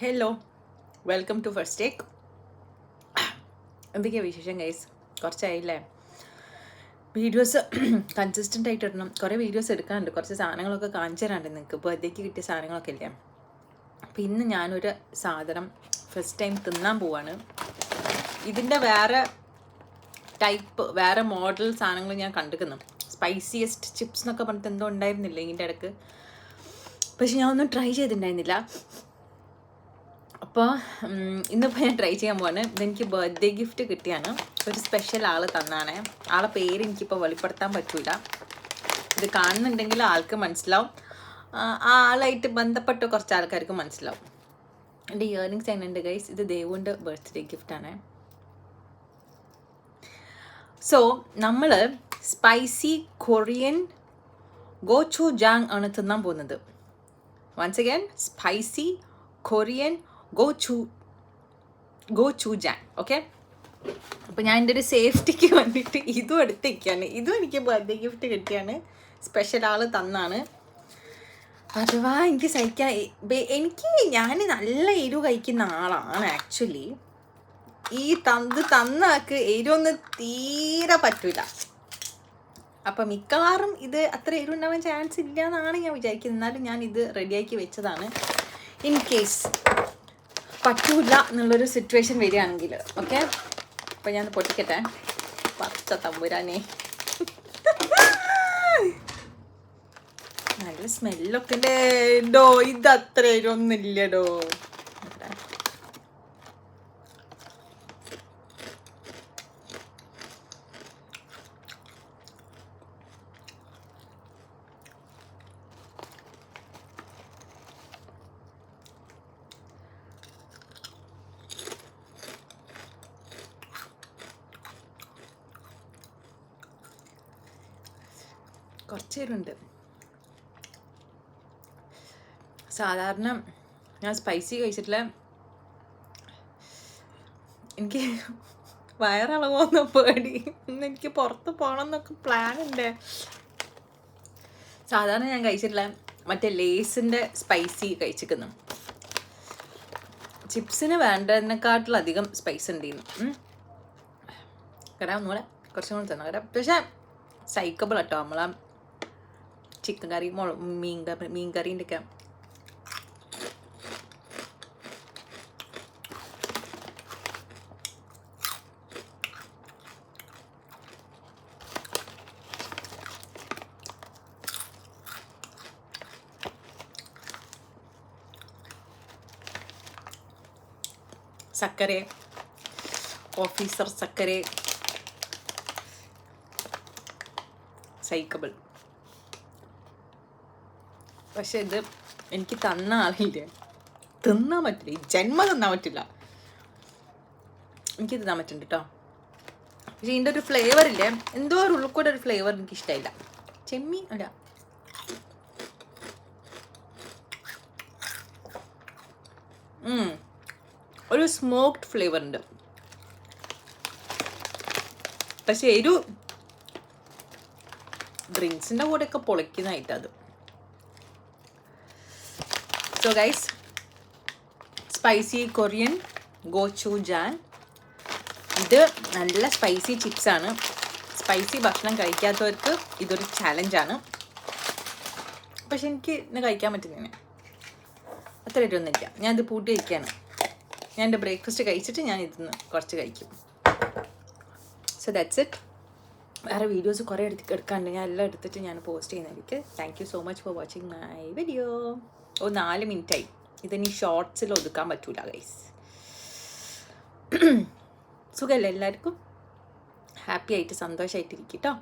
Hello, welcome to first take. എന്തൊക്കെയാണ് വിശേഷം guys? കുറച്ചായില്ലേ videos consistent ആയിട്ട് ഇടണം. കുറേ വീഡിയോസ് എടുക്കാനുണ്ട്, കുറച്ച് സാധനങ്ങളൊക്കെ കാണിച്ചു തരാണ്ട് നിങ്ങൾക്ക്. ബർത്ത്ഡേക്ക് കിട്ടിയ സാധനങ്ങളൊക്കെ ഇല്ലേ. അപ്പം ഇന്ന് ഞാനൊരു സാധനം ഫസ്റ്റ് ടൈം തിന്നാൻ പോവാണ്. ഇതിൻ്റെ വേറെ ടൈപ്പ്, വേറെ മോഡൽ സാധനങ്ങൾ ഞാൻ കണ്ടിരിക്കുന്നു. സ്പൈസിയസ്റ്റ് ചിപ്സ് എന്നൊക്കെ പറഞ്ഞിട്ട് എന്തോ ഉണ്ടായിരുന്നില്ല ഇതിൻ്റെ ഇടയ്ക്ക്. പക്ഷെ ഞാൻ ഒന്നും ട്രൈ ചെയ്തിട്ടുണ്ടായിരുന്നില്ല. അപ്പോൾ ഇന്നിപ്പോൾ ഞാൻ ട്രൈ ചെയ്യാൻ പോവാണ്. ഇതെനിക്ക് ബർത്ത്ഡേ ഗിഫ്റ്റ് കിട്ടിയാണ്. ഒരു സ്പെഷ്യൽ ആൾ തന്നാണ്. ആളെ പേര് എനിക്കിപ്പോൾ വെളിപ്പെടുത്താൻ പറ്റില്ല. ഇത് കാണുന്നുണ്ടെങ്കിൽ ആൾക്ക് മനസ്സിലാവും, ആ ആളായിട്ട് ബന്ധപ്പെട്ട കുറച്ച് ആൾക്കാർക്ക് മനസ്സിലാവും. എൻ്റെ ഇയറിങ്സ് എങ്ങനെയുണ്ട് ഗൈസ്? ഇത് ദേവുവിൻ്റെ ബർത്ത്ഡേ ഗിഫ്റ്റാണ്. സോ നമ്മൾ സ്പൈസി കൊറിയൻ ഗോചൂജാങ് ആണ് തിന്നാൻ പോകുന്നത്. Once again, spicy Korean gochujang. Okay, അപ്പോൾ ഞാൻ എൻ്റെ ഒരു സേഫ്റ്റിക്ക് വേണ്ടിയിട്ട് ഇതും എടുത്തേക്കാണ്. ഇതും എനിക്ക് ബർത്ത്ഡേ ഗിഫ്റ്റ് കിട്ടിയാണ്. സ്പെഷ്യൽ ആൾ തന്നാണ്. അഥവാ എനിക്ക് സഹിക്കാൻ, ഞാൻ നല്ല എരിവ് കഴിക്കുന്ന ആളാണ് ആക്ച്വലി. ഈ തന്ന ആൾക്ക് എരിവൊന്നും തീരെ പറ്റൂല. അപ്പം മിക്കവാറും ഇത് അത്ര എരിവുണ്ടാവാൻ ചാൻസ് ഇല്ല എന്നാണ് ഞാൻ വിചാരിക്കുന്നത്. എന്നാലും ഞാൻ ഇത് റെഡിയാക്കി വെച്ചതാണ് ഇൻ കേസ് പറ്റൂല എന്നുള്ളൊരു സിറ്റുവേഷൻ വരികയാണെങ്കിൽ. ഓക്കെ, അപ്പം ഞാൻ പൊട്ടിക്കട്ടെ. പച്ച തമ്പുരാനെ, നല്ല സ്മെല്ലൊക്കെ ഉണ്ടോ. ഇത് അത്ര എരിവൊന്നുമില്ലടോ. കുറച്ച് പേരുണ്ട്. സാധാരണ ഞാൻ സ്പൈസി കഴിച്ചിട്ടില്ല. എനിക്ക് വയറിളകുമെന്ന പേടി. ഇന്ന് എനിക്ക് പുറത്ത് പോകണം എന്നൊക്കെ പ്ലാൻ ഉണ്ട്. സാധാരണ ഞാൻ കഴിച്ചിട്ടില്ല. മറ്റേ ലേസിൻ്റെ സ്പൈസി കഴിച്ചിരിക്കുന്നു. ചിപ്സിന് വേണ്ടതിനെക്കാട്ടിലധികം സ്പൈസ് ഉണ്ടായിരുന്നു. കാരണം ഒന്നുകൂടെ കുറച്ചും കൂടെ തന്നെ കാരണം. പക്ഷേ സൈക്കബിൾ കേട്ടോ. നമ്മളാ ചിക്കൻ കറി, മീൻ കറീൻ്റെ ഒക്കെ സക്കരെ, ഓഫീസർ സക്കരെ, സൈക്കബിൾ. പക്ഷെ ഇത് എനിക്ക് തന്ന ആളില്ലേ, തിന്നാൻ പറ്റില്ല. ഈ ജന്മം തിന്നാൻ പറ്റില്ല. എനിക്ക് തിന്നാൻ പറ്റുന്നുണ്ട് കേട്ടോ. പക്ഷെ ഇതിൻ്റെ ഒരു ഫ്ലേവർ ഇല്ലേ, എന്തോ ഒരു ഉള്ളിക്കൂടെ ഒരു ഫ്ലേവർ എനിക്ക് ഇഷ്ടമായില്ല. ചെമ്മീൻ അല്ല, ഒരു സ്മോക്ഡ് ഫ്ലേവർ ഉണ്ട്. പക്ഷെ ഒരു ഡ്രിങ്ക്സിൻ്റെ കൂടെയൊക്കെ പൊളിക്കുന്നതായിട്ട് അത്. So guys, spicy Korean gochujang. ഇത് നല്ല സ്പൈസി ചിപ്സാണ്. സ്പൈസി ഭക്ഷണം കഴിക്കാത്തവർക്ക് ഇതൊരു ചാലഞ്ചാണ്. പക്ഷെ എനിക്ക് ഇന്ന് കഴിക്കാൻ പറ്റുന്നതിന് അത്ര ഇതൊന്നുമില്ല. ഞാനിത് പൂട്ടി കഴിക്കുകയാണ്. ഞാൻ എൻ്റെ ബ്രേക്ക്ഫാസ്റ്റ് കഴിച്ചിട്ട് ഞാൻ ഇതിന്ന് കുറച്ച് കഴിക്കും. So that's it. വേറെ വീഡിയോസ് കുറേ എടുക്കാനുണ്ട്. ഞാൻ എല്ലാം എടുത്തിട്ട് ഞാൻ പോസ്റ്റ് ചെയ്യുന്നതായിരിക്കും. Thank you so much for watching my video. 4 മിനിറ്റായി. ഇതിനി ഷോർട്സിൽ ഒതുക്കാൻ പറ്റൂല ഗൈസ്. സുഖമല്ലേ എല്ലാവർക്കും? ഹാപ്പി ആയിട്ട് സന്തോഷമായിട്ടിരിക്കും കേട്ടോ.